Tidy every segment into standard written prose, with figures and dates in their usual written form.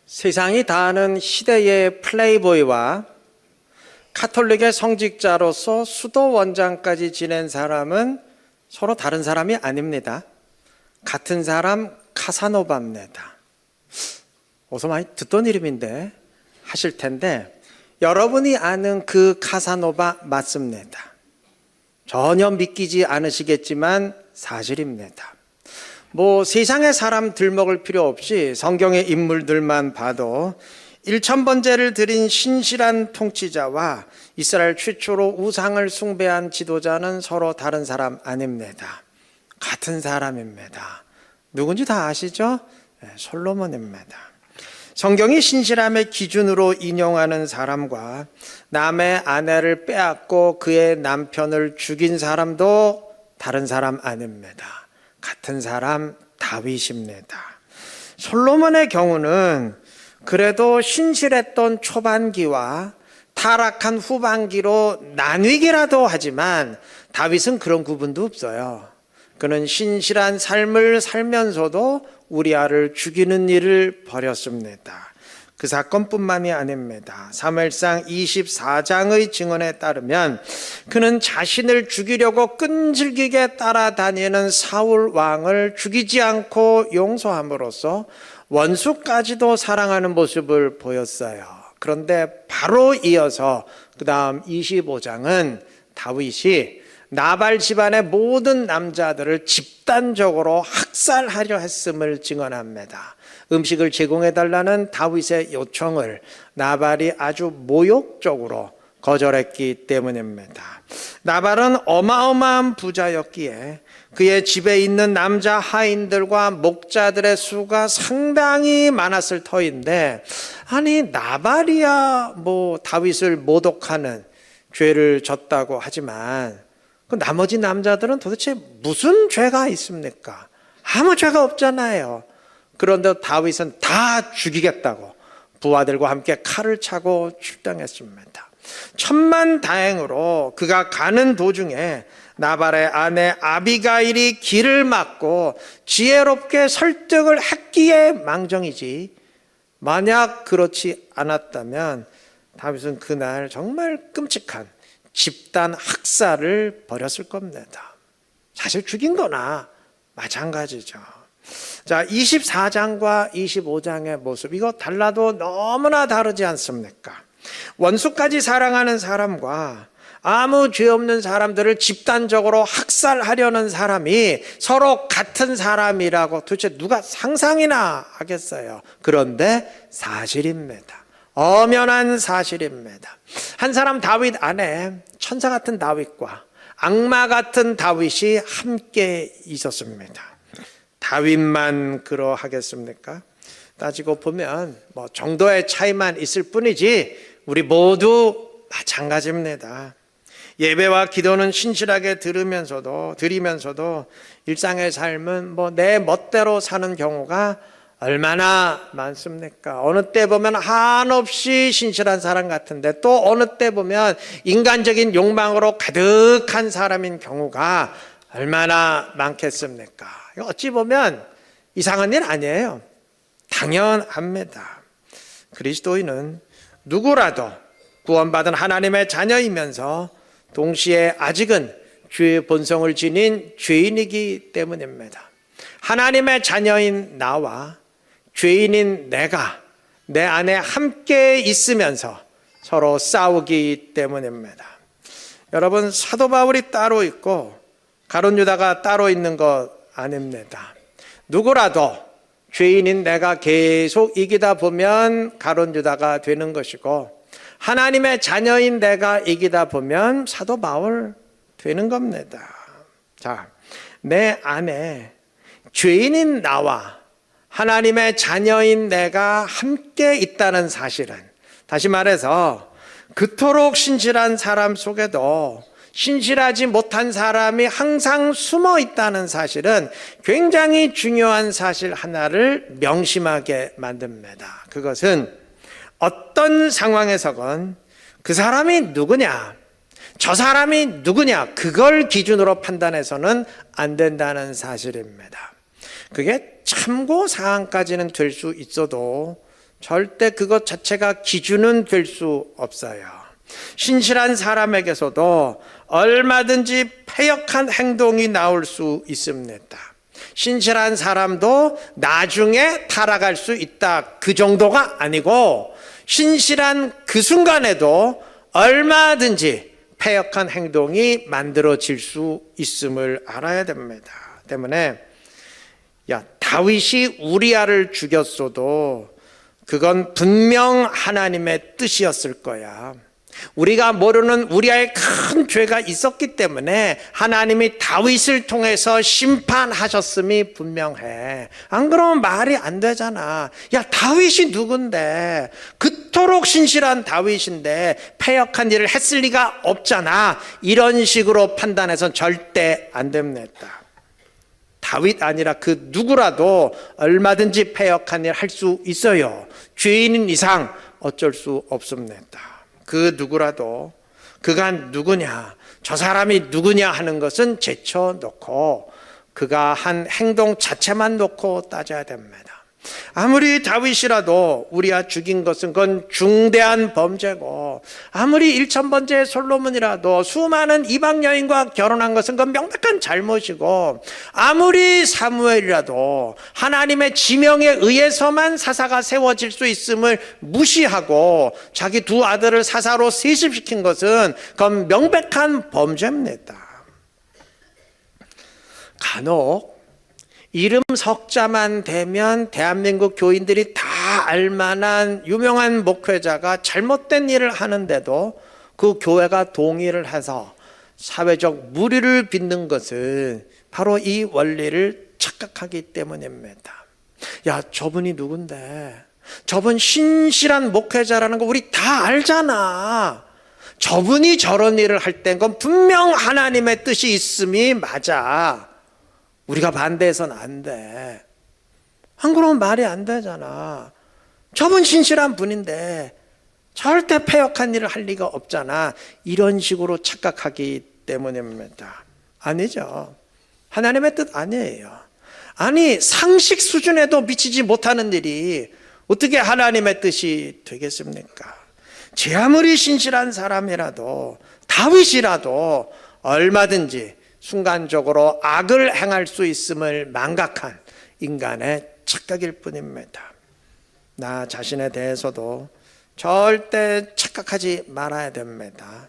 세상이 다 아는 시대의 플레이보이와 카톨릭의 성직자로서 수도 원장까지 지낸 사람은 서로 다른 사람이 아닙니다. 같은 사람 카사노바입니다. 어서 많이 듣던 이름인데 하실 텐데, 여러분이 아는 그 카사노바 맞습니다. 전혀 믿기지 않으시겠지만 사실입니다. 세상의 사람 들먹을 필요 없이 성경의 인물들만 봐도 1000번째를 드린 신실한 통치자와 이스라엘 최초로 우상을 숭배한 지도자는 서로 다른 사람 아닙니다. 같은 사람입니다. 누군지 다 아시죠? 솔로몬입니다. 성경이 신실함의 기준으로 인용하는 사람과 남의 아내를 빼앗고 그의 남편을 죽인 사람도 다른 사람 아닙니다. 같은 사람 다윗입니다. 솔로몬의 경우는 그래도 신실했던 초반기와 타락한 후반기로 나뉘기라도 하지만 다윗은 그런 구분도 없어요. 그는 신실한 삶을 살면서도 우리아를 죽이는 일을 벌였습니다. 그 사건뿐만이 아닙니다. 사무엘상 24장의 증언에 따르면 그는 자신을 죽이려고 끈질기게 따라다니는 사울 왕을 죽이지 않고 용서함으로써 원수까지도 사랑하는 모습을 보였어요. 그런데 바로 이어서 그 다음 25장은 다윗이 나발 집안의 모든 남자들을 집단적으로 학살하려 했음을 증언합니다. 음식을 제공해달라는 다윗의 요청을 나발이 아주 모욕적으로 거절했기 때문입니다. 나발은 어마어마한 부자였기에 그의 집에 있는 남자 하인들과 목자들의 수가 상당히 많았을 터인데, 아니 나발이야 다윗을 모독하는 죄를 졌다고 하지만 그 나머지 남자들은 도대체 무슨 죄가 있습니까? 아무 죄가 없잖아요. 그런데 다윗은 다 죽이겠다고 부하들과 함께 칼을 차고 출동했습니다. 천만다행으로 그가 가는 도중에 나발의 아내 아비가일이 길을 막고 지혜롭게 설득을 했기에 망정이지, 만약 그렇지 않았다면 다윗은 그날 정말 끔찍한 집단 학살을 벌였을 겁니다. 사실 죽인 거나 마찬가지죠. 자, 24장과 25장의 모습, 이거 달라도 너무나 다르지 않습니까? 원수까지 사랑하는 사람과 아무 죄 없는 사람들을 집단적으로 학살하려는 사람이 서로 같은 사람이라고 도대체 누가 상상이나 하겠어요? 그런데 사실입니다. 엄연한 사실입니다. 한 사람 다윗 안에 천사 같은 다윗과 악마 같은 다윗이 함께 있었습니다. 다윗만 그러하겠습니까? 따지고 보면 정도의 차이만 있을 뿐이지 우리 모두 마찬가지입니다. 예배와 기도는 신실하게 드리면서도 일상의 삶은 내 멋대로 사는 경우가 얼마나 많습니까? 어느 때 보면 한없이 신실한 사람 같은데 또 어느 때 보면 인간적인 욕망으로 가득한 사람인 경우가 얼마나 많겠습니까? 어찌 보면 이상한 일 아니에요. 당연합니다. 그리스도인은 누구라도 구원받은 하나님의 자녀이면서 동시에 아직은 죄의 본성을 지닌 죄인이기 때문입니다. 하나님의 자녀인 나와 죄인인 내가 내 안에 함께 있으면서 서로 싸우기 때문입니다. 여러분, 사도 바울이 따로 있고 가룟 유다가 따로 있는 것 아닙니다. 누구라도 죄인인 내가 계속 이기다 보면 가룟 유다가 되는 것이고, 하나님의 자녀인 내가 이기다 보면 사도 바울 되는 겁니다. 자, 내 안에 죄인인 나와 하나님의 자녀인 내가 함께 있다는 사실은, 다시 말해서 그토록 신실한 사람 속에도 신실하지 못한 사람이 항상 숨어 있다는 사실은 굉장히 중요한 사실 하나를 명심하게 만듭니다. 그것은 어떤 상황에서건 그 사람이 누구냐, 저 사람이 누구냐, 그걸 기준으로 판단해서는 안 된다는 사실입니다. 그게 참고사항까지는 될 수 있어도 절대 그것 자체가 기준은 될 수 없어요. 신실한 사람에게서도 얼마든지 패역한 행동이 나올 수 있습니다. 신실한 사람도 나중에 타락할 수 있다, 그 정도가 아니고 신실한 그 순간에도 얼마든지 패역한 행동이 만들어질 수 있음을 알아야 됩니다. 때문에 다윗이 우리아를 죽였어도 그건 분명 하나님의 뜻이었을 거야. 우리가 모르는 우리아의 큰 죄가 있었기 때문에 하나님이 다윗을 통해서 심판하셨음이 분명해. 안 그러면 말이 안 되잖아. 다윗이 누군데, 그토록 신실한 다윗인데 패역한 일을 했을 리가 없잖아. 이런 식으로 판단해서는 절대 안 됩니다. 다윗 아니라 그 누구라도 얼마든지 패역한 일 할 수 있어요. 죄인인 이상 어쩔 수 없습니다. 그 누구라도 그가 누구냐, 저 사람이 누구냐 하는 것은 제쳐놓고 그가 한 행동 자체만 놓고 따져야 됩니다. 아무리 다윗이라도 우리가 죽인 것은 그건 중대한 범죄고, 아무리 일천번째 솔로몬이라도 수많은 이방 여인과 결혼한 것은 그건 명백한 잘못이고, 아무리 사무엘이라도 하나님의 지명에 의해서만 사사가 세워질 수 있음을 무시하고 자기 두 아들을 사사로 세습시킨 것은 그건 명백한 범죄입니다. 간혹 이름 석자만 되면 대한민국 교인들이 다 알만한 유명한 목회자가 잘못된 일을 하는데도 그 교회가 동의를 해서 사회적 물의를 빚는 것은 바로 이 원리를 착각하기 때문입니다. 저분이 누군데, 저분 신실한 목회자라는 거 우리 다 알잖아. 저분이 저런 일을 할 땐 건 분명 하나님의 뜻이 있음이 맞아. 우리가 반대해서는 안 돼. 안 그러면 말이 안 되잖아. 저분 신실한 분인데 절대 패역한 일을 할 리가 없잖아. 이런 식으로 착각하기 때문입니다. 아니죠. 하나님의 뜻 아니에요. 아니, 상식 수준에도 미치지 못하는 일이 어떻게 하나님의 뜻이 되겠습니까? 제 아무리 신실한 사람이라도, 다윗이라도 얼마든지 순간적으로 악을 행할 수 있음을 망각한 인간의 착각일 뿐입니다. 나 자신에 대해서도 절대 착각하지 말아야 됩니다.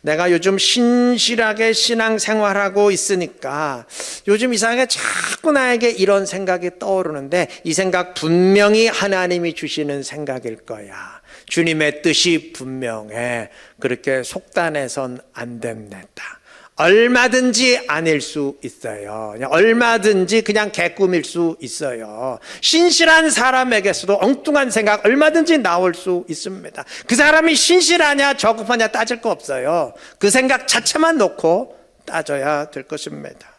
내가 요즘 신실하게 신앙생활하고 있으니까 요즘 이상하게 자꾸 나에게 이런 생각이 떠오르는데, 이 생각 분명히 하나님이 주시는 생각일 거야. 주님의 뜻이 분명해. 그렇게 속단해선 안 됩니다. 얼마든지 아닐 수 있어요. 얼마든지 그냥 개꿈일 수 있어요. 신실한 사람에게서도 엉뚱한 생각 얼마든지 나올 수 있습니다. 그 사람이 신실하냐 저급하냐 따질 거 없어요. 그 생각 자체만 놓고 따져야 될 것입니다.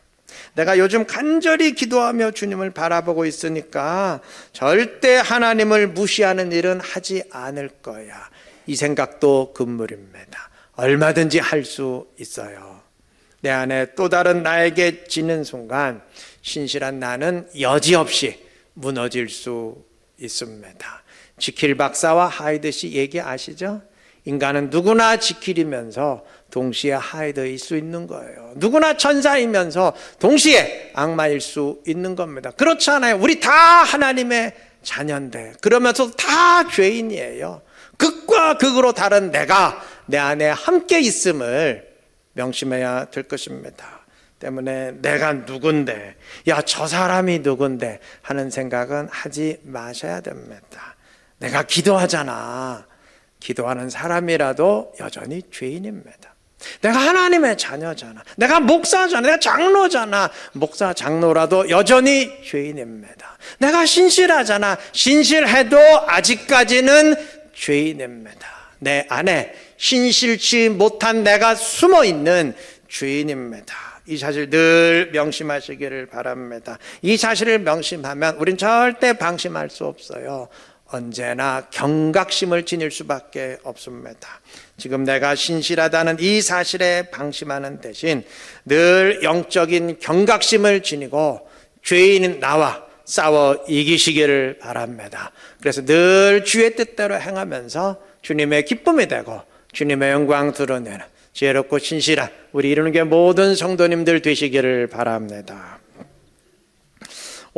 내가 요즘 간절히 기도하며 주님을 바라보고 있으니까 절대 하나님을 무시하는 일은 하지 않을 거야. 이 생각도 금물입니다. 얼마든지 할 수 있어요. 내 안에 또 다른 나에게 지는 순간 신실한 나는 여지없이 무너질 수 있습니다. 지킬 박사와 하이드 씨 얘기 아시죠? 인간은 누구나 지킬이면서 동시에 하이드일 수 있는 거예요. 누구나 천사이면서 동시에 악마일 수 있는 겁니다. 그렇지 않아요? 우리 다 하나님의 자녀인데 그러면서 다 죄인이에요. 극과 극으로 다른 내가 내 안에 함께 있음을 명심해야 될 것입니다. 때문에 내가 누군데, 저 사람이 누군데 하는 생각은 하지 마셔야 됩니다. 내가 기도하잖아. 기도하는 사람이라도 여전히 죄인입니다. 내가 하나님의 자녀잖아. 내가 목사잖아. 내가 장로잖아. 목사, 장로라도 여전히 죄인입니다. 내가 신실하잖아. 신실해도 아직까지는 죄인입니다. 내 안에 신실치 못한 내가 숨어있는 죄인입니다. 이 사실 늘 명심하시기를 바랍니다. 이 사실을 명심하면 우린 절대 방심할 수 없어요. 언제나 경각심을 지닐 수밖에 없습니다. 지금 내가 신실하다는 이 사실에 방심하는 대신 늘 영적인 경각심을 지니고 죄인인 나와 싸워 이기시기를 바랍니다. 그래서 늘 주의 뜻대로 행하면서 주님의 기쁨이 되고 주님의 영광 드러내는 지혜롭고 신실한 우리 이루는 게 모든 성도님들 되시기를 바랍니다.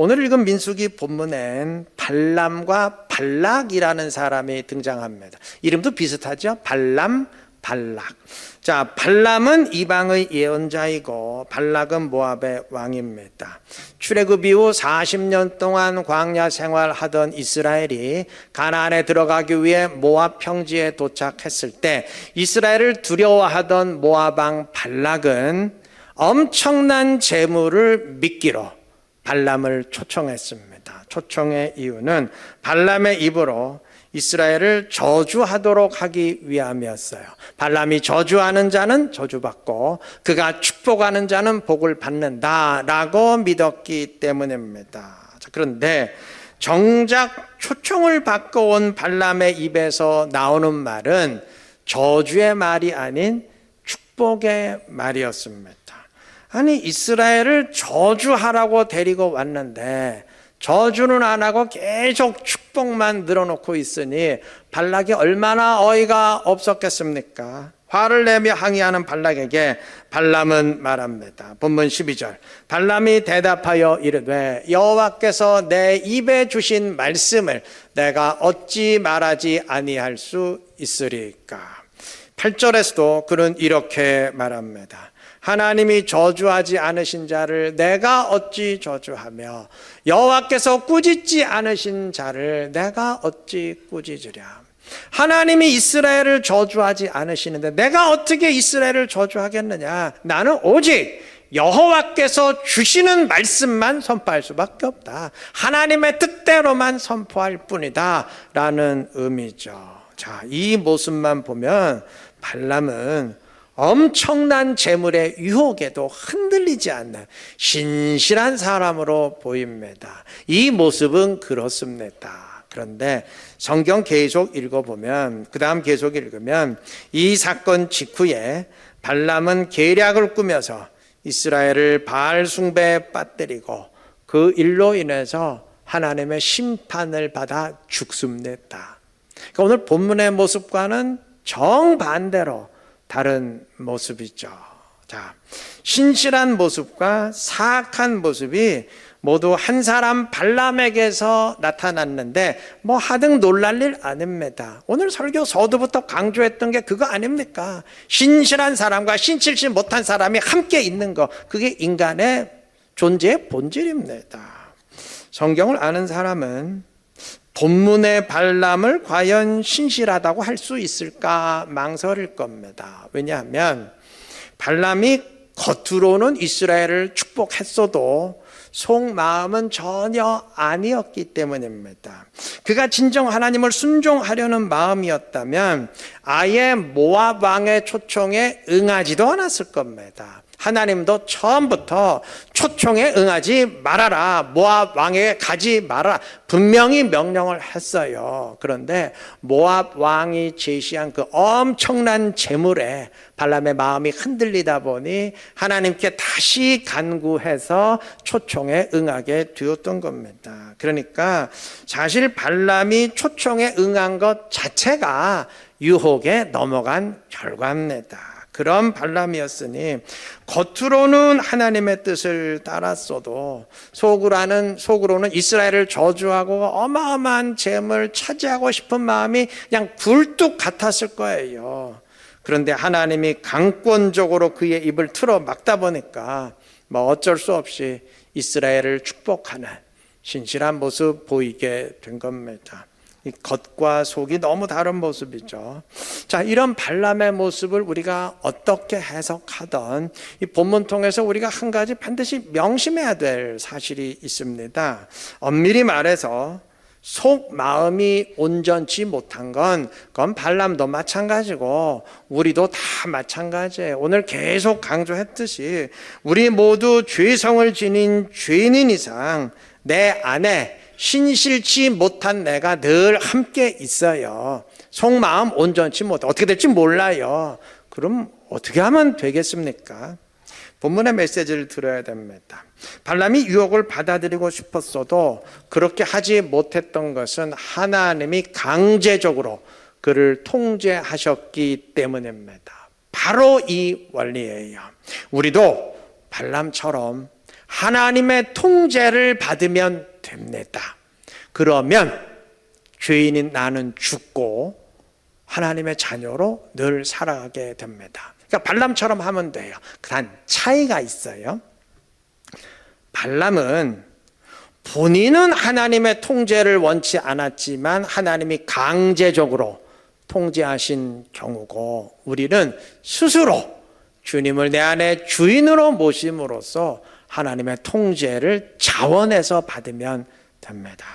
오늘 읽은 민수기 본문엔 발람과 발락이라는 사람이 등장합니다. 이름도 비슷하죠? 발람, 발락. 자, 발람은 이방의 예언자이고 발락은 모압의 왕입니다. 출애굽 이후 40년 동안 광야 생활하던 이스라엘이 가나안에 들어가기 위해 모압 평지에 도착했을 때 이스라엘을 두려워하던 모압 왕 발락은 엄청난 재물을 미끼로 발람을 초청했습니다. 초청의 이유는 발람의 입으로 이스라엘을 저주하도록 하기 위함이었어요. 발람이 저주하는 자는 저주받고 그가 축복하는 자는 복을 받는다라고 믿었기 때문입니다. 그런데 정작 초청을 받고 온 발람의 입에서 나오는 말은 저주의 말이 아닌 축복의 말이었습니다. 아니, 이스라엘을 저주하라고 데리고 왔는데 저주는 안 하고 계속 축복만 늘어놓고 있으니 발락이 얼마나 어이가 없었겠습니까? 화를 내며 항의하는 발락에게 발람은 말합니다. 본문 12절. 발람이 대답하여 이르되 여호와께서 내 입에 주신 말씀을 내가 어찌 말하지 아니할 수 있으리까? 8절에서도 그는 이렇게 말합니다. 하나님이 저주하지 않으신 자를 내가 어찌 저주하며 여호와께서 꾸짖지 않으신 자를 내가 어찌 꾸짖으랴. 하나님이 이스라엘을 저주하지 않으시는데 내가 어떻게 이스라엘을 저주하겠느냐. 나는 오직 여호와께서 주시는 말씀만 선포할 수밖에 없다. 하나님의 뜻대로만 선포할 뿐이다 라는 의미죠. 자, 이 모습만 보면 발람은 엄청난 재물의 유혹에도 흔들리지 않는 신실한 사람으로 보입니다. 이 모습은 그렇습니다. 그런데 성경 계속 읽어보면, 그 다음 계속 읽으면 이 사건 직후에 발람은 계략을 꾸며서 이스라엘을 바알 숭배에 빠뜨리고 그 일로 인해서 하나님의 심판을 받아 죽습니다. 그러니까 오늘 본문의 모습과는 정반대로 다른 모습이죠. 자, 신실한 모습과 사악한 모습이 모두 한 사람 발람에게서 나타났는데 뭐 하등 놀랄 일 아닙니다. 오늘 설교 서두부터 강조했던 게 그거 아닙니까? 신실한 사람과 신실치 못한 사람이 함께 있는 거, 그게 인간의 존재의 본질입니다. 성경을 아는 사람은 본문의 발람을 과연 신실하다고 할 수 있을까 망설일 겁니다. 왜냐하면 발람이 겉으로는 이스라엘을 축복했어도 속마음은 전혀 아니었기 때문입니다. 그가 진정 하나님을 순종하려는 마음이었다면 아예 모압 왕의 초청에 응하지도 않았을 겁니다. 하나님도 처음부터 초청에 응하지 말아라, 모압 왕에게 가지 말아라 분명히 명령을 했어요. 그런데 모압 왕이 제시한 그 엄청난 재물에 발람의 마음이 흔들리다 보니 하나님께 다시 간구해서 초청에 응하게 되었던 겁니다. 그러니까 사실 발람이 초청에 응한 것 자체가 유혹에 넘어간 결과입니다. 그런 발람이었으니 겉으로는 하나님의 뜻을 따랐어도 속으로는 이스라엘을 저주하고 어마어마한 재물을 차지하고 싶은 마음이 그냥 굴뚝 같았을 거예요. 그런데 하나님이 강권적으로 그의 입을 틀어 막다 보니까 뭐 어쩔 수 없이 이스라엘을 축복하는 신실한 모습 보이게 된 겁니다. 이 겉과 속이 너무 다른 모습이죠. 자, 이런 발람의 모습을 우리가 어떻게 해석하던 이 본문 통해서 우리가 한 가지 반드시 명심해야 될 사실이 있습니다. 엄밀히 말해서 속 마음이 온전치 못한 그건 발람도 마찬가지고 우리도 다 마찬가지예요. 오늘 계속 강조했듯이 우리 모두 죄성을 지닌 죄인인 이상 내 안에 신실치 못한 내가 늘 함께 있어요. 속마음 온전치 못해. 어떻게 될지 몰라요. 그럼 어떻게 하면 되겠습니까? 본문의 메시지를 들어야 됩니다. 발람이 유혹을 받아들이고 싶었어도 그렇게 하지 못했던 것은 하나님이 강제적으로 그를 통제하셨기 때문입니다. 바로 이 원리예요. 우리도 발람처럼 하나님의 통제를 받으면 됩니다. 그러면 죄인인 나는 죽고 하나님의 자녀로 늘 살아가게 됩니다. 그러니까 발람처럼 하면 돼요. 단 차이가 있어요. 발람은 본인은 하나님의 통제를 원치 않았지만 하나님이 강제적으로 통제하신 경우고, 우리는 스스로 주님을 내 안에 주인으로 모심으로써 하나님의 통제를 자원해서 받으면 됩니다.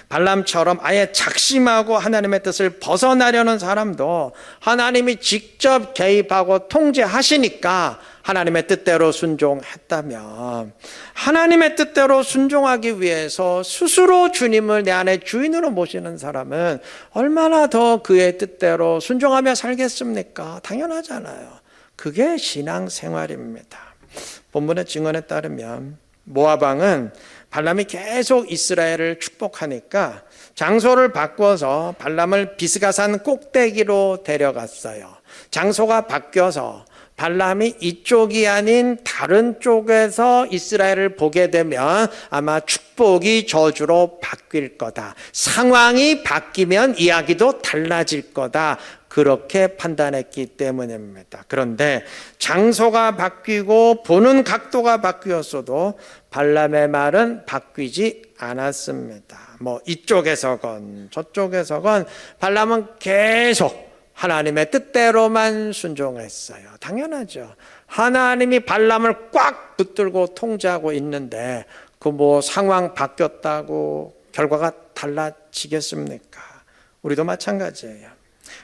발람처럼 아예 작심하고 하나님의 뜻을 벗어나려는 사람도 하나님이 직접 개입하고 통제하시니까 하나님의 뜻대로 순종했다면, 하나님의 뜻대로 순종하기 위해서 스스로 주님을 내 안에 주인으로 모시는 사람은 얼마나 더 그의 뜻대로 순종하며 살겠습니까? 당연하잖아요. 그게 신앙생활입니다. 본문의 증언에 따르면 모압 왕은 발람이 계속 이스라엘을 축복하니까 장소를 바꿔서 발람을 비스가산 꼭대기로 데려갔어요. 장소가 바뀌어서 발람이 이쪽이 아닌 다른 쪽에서 이스라엘을 보게 되면 아마 축복이 저주로 바뀔 거다. 상황이 바뀌면 이야기도 달라질 거다. 그렇게 판단했기 때문입니다. 그런데 장소가 바뀌고 보는 각도가 바뀌었어도 발람의 말은 바뀌지 않았습니다. 이쪽에서건 저쪽에서건 발람은 계속 하나님의 뜻대로만 순종했어요. 당연하죠. 하나님이 발람을 꽉 붙들고 통제하고 있는데 상황 바뀌었다고 결과가 달라지겠습니까? 우리도 마찬가지예요.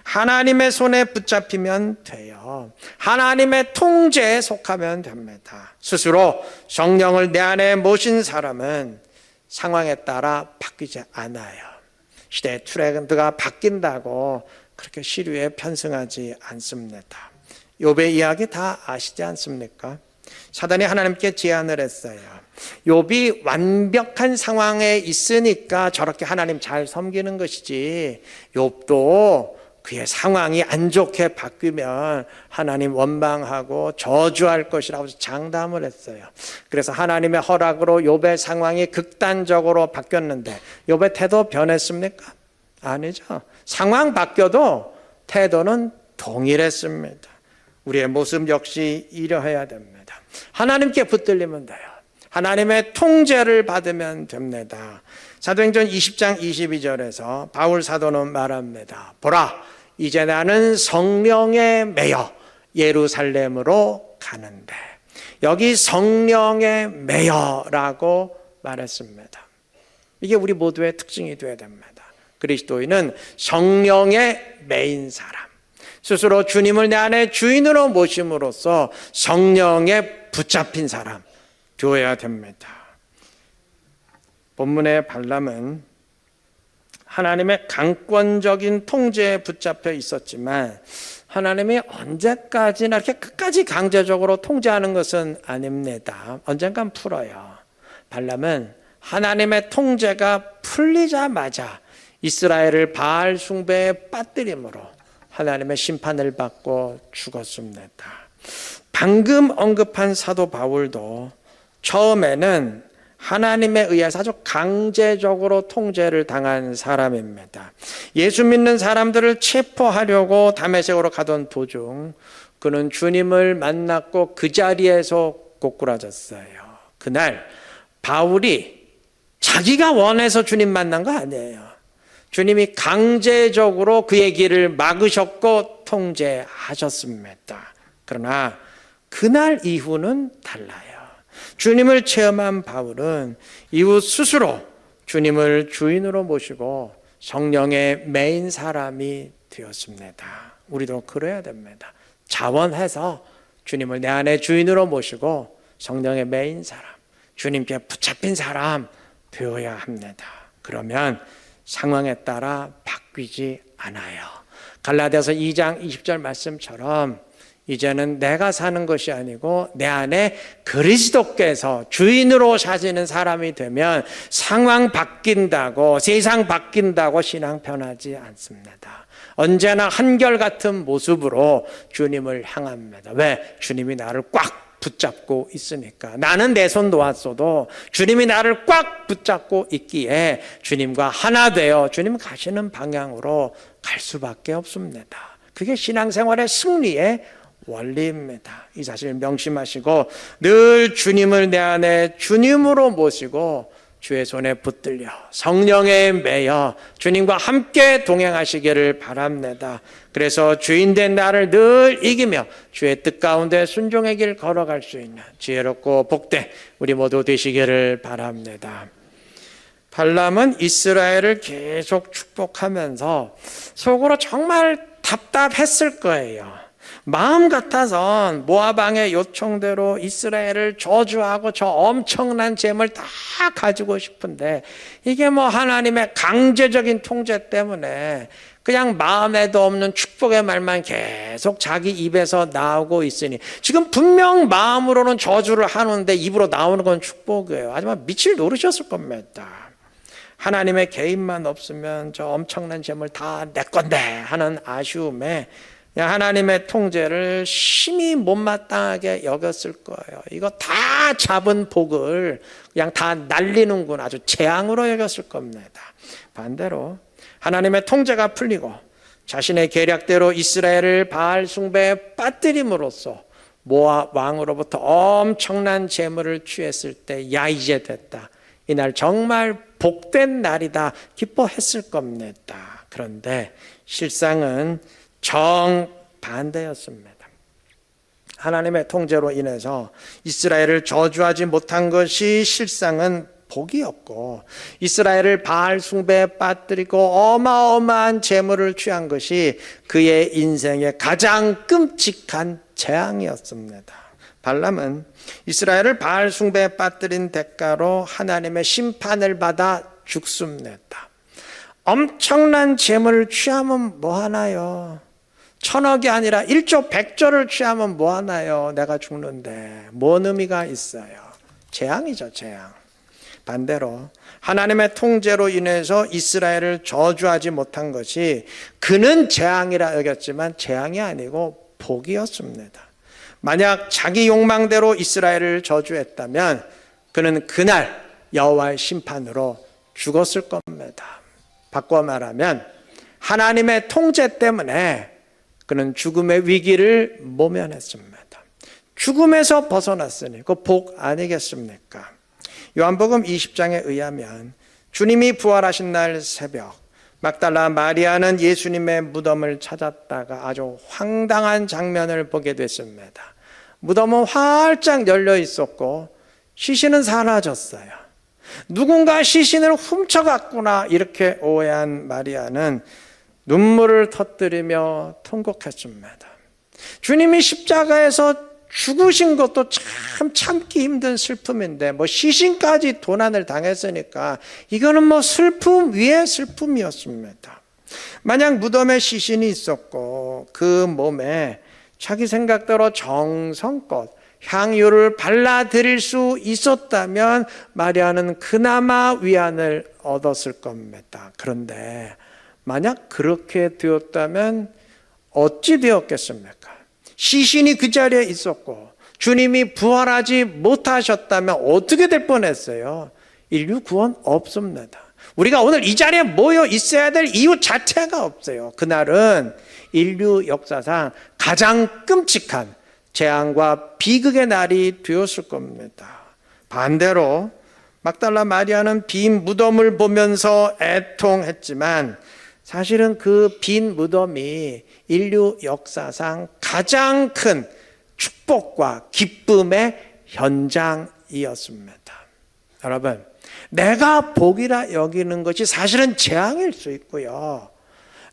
하나님의 손에 붙잡히면 돼요. 하나님의 통제에 속하면 됩니다. 스스로 성령을 내 안에 모신 사람은 상황에 따라 바뀌지 않아요. 시대의 트렌드가 바뀐다고 그렇게 시류에 편승하지 않습니다. 욥의 이야기 다 아시지 않습니까? 사단이 하나님께 제안을 했어요. 욥이 완벽한 상황에 있으니까 저렇게 하나님 잘 섬기는 것이지, 욥도 그의 상황이 안 좋게 바뀌면 하나님 원망하고 저주할 것이라고 장담을 했어요. 그래서 하나님의 허락으로 욥의 상황이 극단적으로 바뀌었는데 욥의 태도 변했습니까? 아니죠. 상황 바뀌어도 태도는 동일했습니다. 우리의 모습 역시 이러해야 됩니다. 하나님께 붙들리면 돼요. 하나님의 통제를 받으면 됩니다. 사도행전 20장 22절에서 바울 사도는 말합니다. 보라, 이제 나는 성령에 매여 예루살렘으로 가는데, 여기 성령에 매여라고 말했습니다. 이게 우리 모두의 특징이 되어야 됩니다. 그리스도인은 성령에 매인 사람, 스스로 주님을 내 안에 주인으로 모심으로써 성령에 붙잡힌 사람 되어야 됩니다. 본문의 발람은 하나님의 강권적인 통제에 붙잡혀 있었지만 하나님이 언제까지나 이렇게 끝까지 강제적으로 통제하는 것은 아닙니다. 언젠간 풀어요. 발람은 하나님의 통제가 풀리자마자 이스라엘을 바알 숭배에 빠뜨림으로 하나님의 심판을 받고 죽었습니다. 방금 언급한 사도 바울도 처음에는 하나님에 의해서 아주 강제적으로 통제를 당한 사람입니다. 예수 믿는 사람들을 체포하려고 다메섹으로 가던 도중 그는 주님을 만났고 그 자리에서 고꾸라졌어요. 그날 바울이 자기가 원해서 주님 만난 거 아니에요. 주님이 강제적으로 그의 길을 막으셨고 통제하셨습니다. 그러나 그날 이후는 달라요. 주님을 체험한 바울은 이후 스스로 주님을 주인으로 모시고 성령의 매인 사람이 되었습니다. 우리도 그래야 됩니다. 자원해서 주님을 내 안에 주인으로 모시고 성령의 매인 사람, 주님께 붙잡힌 사람 되어야 합니다. 그러면 상황에 따라 바뀌지 않아요. 갈라디아서 2장 20절 말씀처럼 이제는 내가 사는 것이 아니고 내 안에 그리스도께서 주인으로 사시는 사람이 되면 상황 바뀐다고, 세상 바뀐다고 신앙 변하지 않습니다. 언제나 한결같은 모습으로 주님을 향합니다. 왜? 주님이 나를 꽉 붙잡고 있으니까. 나는 내 손 놓았어도 주님이 나를 꽉 붙잡고 있기에 주님과 하나 되어 주님 가시는 방향으로 갈 수밖에 없습니다. 그게 신앙생활의 승리의 원리입니다. 이 사실을 명심하시고 늘 주님을 내 안에 주님으로 모시고 주의 손에 붙들려 성령에 매여 주님과 함께 동행하시기를 바랍니다. 그래서 주인된 나를 늘 이기며 주의 뜻 가운데 순종의 길 걸어갈 수 있는 지혜롭고 복된 우리 모두 되시기를 바랍니다. 발람은 이스라엘을 계속 축복하면서 속으로 정말 답답했을 거예요. 마음 같아선 모압 왕의 요청대로 이스라엘을 저주하고 저 엄청난 재물 다 가지고 싶은데 이게 뭐 하나님의 강제적인 통제 때문에 그냥 마음에도 없는 축복의 말만 계속 자기 입에서 나오고 있으니 지금 분명 마음으로는 저주를 하는데 입으로 나오는 건 축복이에요. 하지만 미칠 노릇이었을 겁니다. 하나님의 개입만 없으면 저 엄청난 재물 다 내 건데 하는 아쉬움에 하나님의 통제를 심히 못마땅하게 여겼을 거예요. 이거 다 잡은 복을 그냥 다 날리는군 아주 재앙으로 여겼을 겁니다. 반대로 하나님의 통제가 풀리고 자신의 계략대로 이스라엘을 바알 숭배에 빠뜨림으로써 모압 왕으로부터 엄청난 재물을 취했을 때 야 이제 됐다. 이날 정말 복된 날이다 기뻐했을 겁니다. 그런데 실상은 정반대였습니다. 하나님의 통제로 인해서 이스라엘을 저주하지 못한 것이 실상은 복이었고 이스라엘을 바알 숭배에 빠뜨리고 어마어마한 재물을 취한 것이 그의 인생의 가장 끔찍한 재앙이었습니다. 발람은 이스라엘을 바알 숭배에 빠뜨린 대가로 하나님의 심판을 받아 죽습니다. 엄청난 재물을 취하면 뭐하나요? 1000억이 아니라 1조 100조를 취하면 뭐하나요? 내가 죽는데 뭔 의미가 있어요? 재앙이죠, 재앙. 반대로 하나님의 통제로 인해서 이스라엘을 저주하지 못한 것이 그는 재앙이라 여겼지만 재앙이 아니고 복이었습니다. 만약 자기 욕망대로 이스라엘을 저주했다면 그는 그날 여호와의 심판으로 죽었을 겁니다. 바꿔 말하면 하나님의 통제 때문에 그는 죽음의 위기를 모면했습니다. 죽음에서 벗어났으니 그 복 아니겠습니까? 요한복음 20장에 의하면 주님이 부활하신 날 새벽 막달라 마리아는 예수님의 무덤을 찾았다가 아주 황당한 장면을 보게 됐습니다. 무덤은 활짝 열려 있었고 시신은 사라졌어요. 누군가 시신을 훔쳐갔구나 이렇게 오해한 마리아는 눈물을 터뜨리며 통곡했습니다. 주님이 십자가에서 죽으신 것도 참 참기 힘든 슬픔인데 뭐 시신까지 도난을 당했으니까 이거는 뭐 슬픔 위에 슬픔이었습니다. 만약 무덤에 시신이 있었고 그 몸에 자기 생각대로 정성껏 향유를 발라드릴 수 있었다면 마리아는 그나마 위안을 얻었을 겁니다. 그런데 만약 그렇게 되었다면 어찌 되었겠습니까? 시신이 그 자리에 있었고 주님이 부활하지 못하셨다면 어떻게 될 뻔했어요? 인류 구원 없습니다. 우리가 오늘 이 자리에 모여 있어야 될 이유 자체가 없어요. 그날은 인류 역사상 가장 끔찍한 재앙과 비극의 날이 되었을 겁니다. 반대로 막달라 마리아는 빈 무덤을 보면서 애통했지만 사실은 그 빈 무덤이 인류 역사상 가장 큰 축복과 기쁨의 현장이었습니다. 여러분, 내가 복이라 여기는 것이 사실은 재앙일 수 있고요.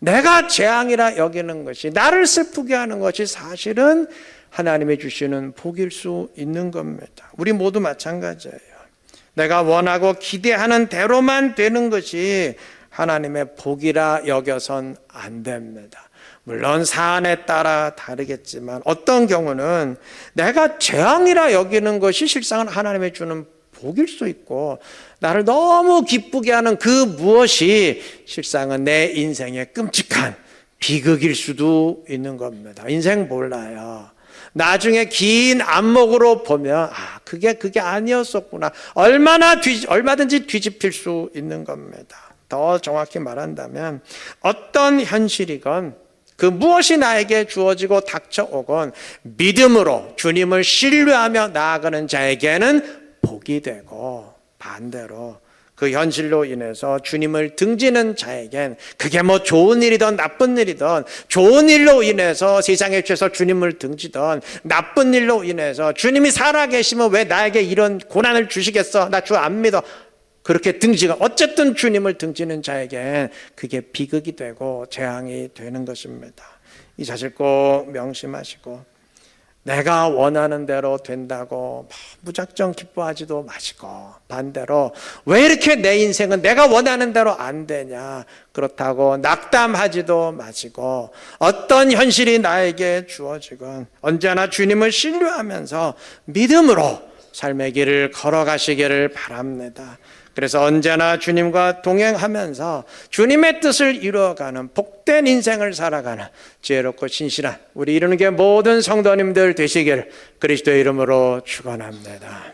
내가 재앙이라 여기는 것이 나를 슬프게 하는 것이 사실은 하나님이 주시는 복일 수 있는 겁니다. 우리 모두 마찬가지예요. 내가 원하고 기대하는 대로만 되는 것이 하나님의 복이라 여겨선 안 됩니다. 물론 사안에 따라 다르겠지만 어떤 경우는 내가 재앙이라 여기는 것이 실상은 하나님이 주는 복일 수 있고, 나를 너무 기쁘게 하는 그 무엇이 실상은 내 인생의 끔찍한 비극일 수도 있는 겁니다. 인생 몰라요. 나중에 긴 안목으로 보면 그게 아니었었구나. 얼마든지 뒤집힐 수 있는 겁니다. 더 정확히 말한다면 어떤 현실이건 그 무엇이 나에게 주어지고 닥쳐오건 믿음으로 주님을 신뢰하며 나아가는 자에게는 복이 되고, 반대로 그 현실로 인해서 주님을 등지는 자에겐 그게 뭐 좋은 일이든 나쁜 일이든, 좋은 일로 인해서 세상에 취해서 주님을 등지든 나쁜 일로 인해서 주님이 살아계시면 왜 나에게 이런 고난을 주시겠어, 나 주 안 믿어, 그렇게 등지가 어쨌든 주님을 등지는 자에겐 그게 비극이 되고 재앙이 되는 것입니다. 이 사실 꼭 명심하시고, 내가 원하는 대로 된다고 무작정 기뻐하지도 마시고, 반대로 왜 이렇게 내 인생은 내가 원하는 대로 안 되냐, 그렇다고 낙담하지도 마시고, 어떤 현실이 나에게 주어지건 언제나 주님을 신뢰하면서 믿음으로 삶의 길을 걸어가시기를 바랍니다. 그래서 언제나 주님과 동행하면서 주님의 뜻을 이루어가는 복된 인생을 살아가는 지혜롭고 신실한 우리 이루는 게 모든 성도님들 되시길 그리스도의 이름으로 축원합니다.